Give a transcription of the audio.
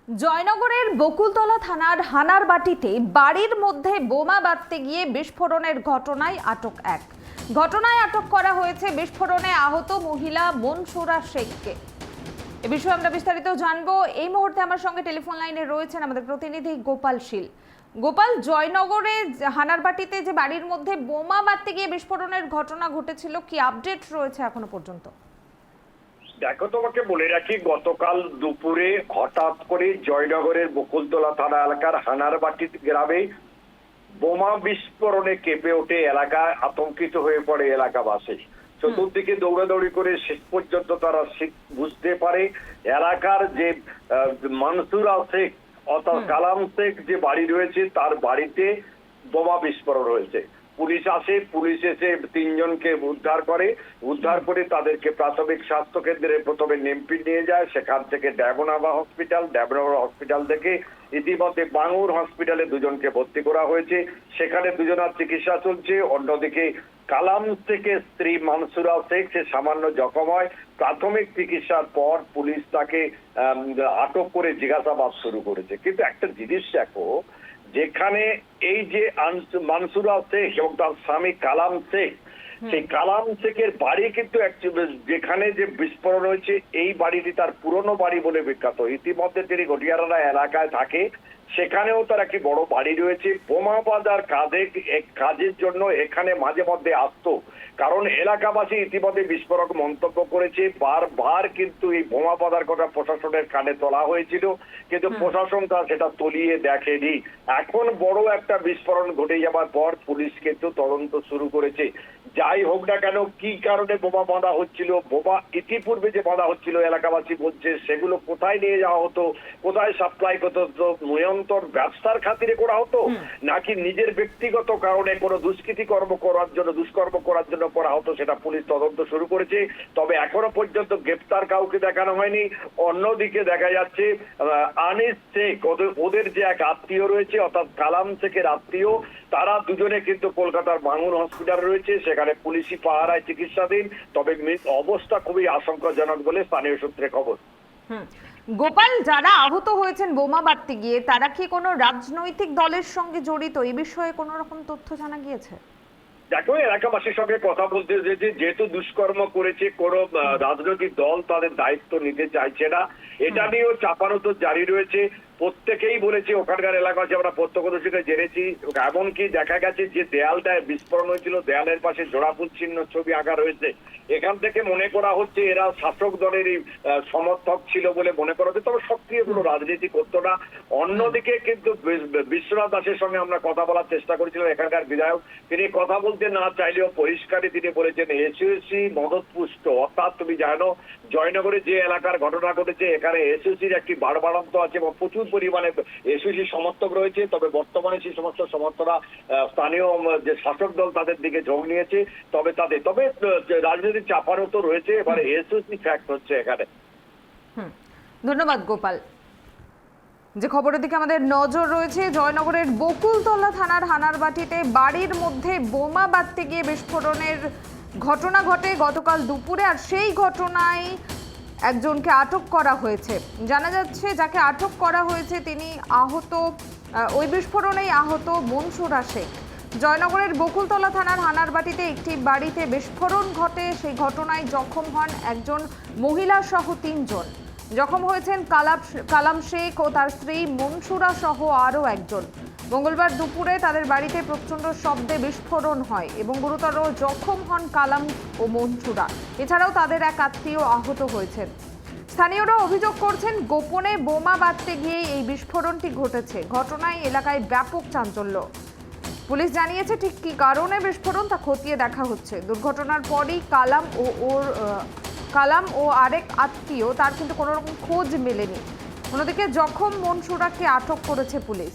জয়নগরের বকুলতলা থানার হানারবাটিতে বাড়ির মধ্যে বোমা বাঁধতে গিয়ে বিস্ফোরণের ঘটনায় আটক করা হয়েছে বিস্ফোরণে আহত মহিলা মনসুরা শেখকে। এ বিষয়ে আমরা বিস্তারিত জানবো। এই মুহূর্তে আমার সঙ্গে টেলিফোন লাইনে রয়েছেন আমাদের প্রতিনিধি গোপাল শীল। গোপাল, জয়নগরে হানারবাটিতে যে বাড়ির মধ্যে বোমা বাঁধতে গিয়ে বিস্ফোরণের ঘটনা ঘটেছিল, কি আপডেট রয়েছে এখনো পর্যন্ত? দেখো, তোমাকে বলে রাখি, গতকাল দুপুরে হঠাৎ করে জয়নগরের বকুলতলা থানা এলাকার হানারবাটি গ্রামে বোমা বিস্ফোরণে কেঁপে ওঠে এলাকা, আতঙ্কিত হয়ে পড়ে এলাকাবাসী। চতুর্দিকে দৌড়াদৌড়ি করে শেষ পর্যন্ত তারা বুঝতে পারে এলাকার যে মনসুরা শেখ অর্থাৎ কালাম শেখ যে বাড়ি রয়েছে তার বাড়িতে বোমা বিস্ফোরণ হয়েছে। পুলিশ আসে, পুলিশ এসে তিনজনকে উদ্ধার করে তাদেরকে প্রাথমিক স্বাস্থ্য কেন্দ্রে প্রথমে নেমপি নিয়ে যায়, সেখান থেকে ড্যাবনাগা হসপিটাল থেকে ইতিমধ্যে বাঙুর হসপিটালে দুজনকে ভর্তি করা হয়েছে, সেখানে দুজনের চিকিৎসা চলছে। অন্যদিকে কালাম শেখের স্ত্রী মনসুরা শেখ সে সামান্য জখম হয়। প্রাথমিক চিকিৎসার পর পুলিশ তাকে আটক করে জিজ্ঞাসাবাদ শুরু করেছে। কিন্তু একটা জিনিস দেখো, যেখানে এই যে মনসুরা শেখ এবং তার স্বামী কালাম শেখ, সেই কালাম শেখের বাড়ি কিন্তু যেখানে যে বিস্ফোরণ হয়েছে এই বাড়িটি তার পুরনো বাড়ি বলে বিখ্যাত। ইতিমধ্যে তিনি গটিয়ারা এলাকায় থাকে, সেখানেও তার একটি বড় বাড়ি রয়েছে। বোমা বাঁধার কাজের জন্য এখানে মাঝে মধ্যে আসতো, কারণ এলাকাবাসী ইতিমধ্যে বিস্ফোরক মন্তব্য করেছে। বারবার কিন্তু এই বোমা বাঁধার কথা প্রশাসনের কানে তোলা হয়েছিল, কিন্তু প্রশাসন সেটা তলিয়ে দেখেনি। এখন বড় একটা বিস্ফোরণ ঘটে যাবার পর পুলিশ কিন্তু তদন্ত শুরু করেছে। যাই হোক না কেন, কি কারণে বোমা বাঁধা হচ্ছিল, বোমা ইতিপূর্বে যে বাঁধা হচ্ছিল এলাকাবাসী বলছে সেগুলো কোথায় নিয়ে যাওয়া হতো, কোথায় সাপ্লাই হতো, নিয়ন্ত্রণ ব্যবসার খাতিরে করা হতো নাকি নিজের ব্যক্তিগত কারণে কোনো দুষ্কর্ম করার জন্য করা হতো, সেটা পুলিশ তদন্ত শুরু করেছে। তবে এখনো পর্যন্ত গ্রেপ্তার কাউকে দেখানো হয়নি। অন্যদিকে দেখা যাচ্ছে আনিস শেখ, ওদের যে এক আত্মীয় রয়েছে অর্থাৎ কালাম শেখের আত্মীয়, তারা দুজনে কিন্তু কলকাতার বাঙুর হসপিটাল রয়েছে, সেখানে পুলিশি পাহারায় চিকিৎসাধীন। তবে অবস্থা খুবই আশঙ্কাজনক বলে স্থানীয় সূত্রে খবর। গোপাল, যারা আহত হয়েছেন বোমা বাঁধতে গিয়ে তারা কি কোনো রাজনৈতিক দলের সঙ্গে জড়িত? এই বিষয়ে কোনো রকম তথ্য জানা গিয়েছে? দেখো, এলাকাবাসীর সঙ্গে কথা বলতে যেহেতু দুষ্কর্ম করেছে, কোন রাজনৈতিক দল তাদের দায়িত্ব নিতে চাইছে না, এটা নিয়েও চাপানোতর জারি রয়েছে। প্রত্যেকেই বলেছে, ওখানকার এলাকায় আমরা প্রত্যক্ষদর্শীকে জেনেছি, এমনকি দেখা গেছে যে দেয়ালটায় বিস্ফোরণ হয়েছিল দেয়ালের পাশে জোড়াফুল চিহ্ন ছবি আঁকা রয়েছে। এখান থেকে মনে করা হচ্ছে এরা শাসক দলেরই সমর্থক ছিল বলে মনে করা হচ্ছে, তবে সক্রিয় কোনো রাজনীতি করতো না। অন্যদিকে কিন্তু বিশ্বনাথ দাসের সঙ্গে আমরা কথা বলার চেষ্টা করেছিলাম, এখানকার বিধায়ক। তিনি কথা বলতে না চাইলেও পরিষ্কারই তিনি বলেছেন এসওসি মদতপুষ্ট। অর্থাৎ তুমি জানো, জয়নগরে যে এলাকার ঘটনা ঘটেছে এখানে এসওসির একটি বাড়বাড়ন্ত আছে এবং প্রচুর পরিমাণে এসওসি সমর্থক রয়েছে। তবে বর্তমানে সেই সমস্ত সমর্থকরা স্থানীয় যে শাসক দল তাদের দিকে ঝোঁক নিয়েছে। তবে রাজনীতির চাপানো তো রয়েছে, এবারে এসওসি ফ্যাক্ট হচ্ছে এখানে। ধন্যবাদ গোপাল। যে খবরের দিকে আমাদের নজর রয়েছে, জয়নগরের বকুলতলা থানার হানারবাটিতে বাড়ির মধ্যে বোমা বাঁধতে গিয়ে বিস্ফোরণের ঘটনা ঘটে গতকাল দুপুরে, আর সেই ঘটনায় একজনকে আটক করা হয়েছে। জানা যাচ্ছে যাকে আটক করা হয়েছে তিনি ওই বিস্ফোরণেই আহত মনসুরা শেখ। জয়নগরের বকুলতলা থানার হানারবাটিতে একটি বাড়িতে বিস্ফোরণ ঘটে, সেই ঘটনায় জখম হন একজন মহিলা সহ ৩ জন। জখম হয়েছেন কালাম শেখ ও তার স্ত্রী মনসুরা সহ আরও একজন। মঙ্গলবার দুপুরে তাদের বাড়িতে প্রচণ্ড শব্দে বিস্ফোরণ হয় এবং গুরুতর জখম হন কালাম ও মনসুরা। এছাড়াও তাদের এক আত্মীয় আহত হয়েছেন। স্থানীয়রা অভিযোগ করছেন গোপনে বোমা বাঁধতে গিয়ে এই বিস্ফোরণটি ঘটেছে। ঘটনায় এলাকায় ব্যাপক চাঞ্চল্য। পুলিশ জানিয়েছে ঠিক কী কারণে বিস্ফোরণ তা খতিয়ে দেখা হচ্ছে। দুর্ঘটনার পরই কালাম ও আরেক আত্মীয়, তার কিন্তু কোনো রকম খোঁজ মেলেনি। অন্যদিকে জখম মনসুরাকে আটক করেছে পুলিশ।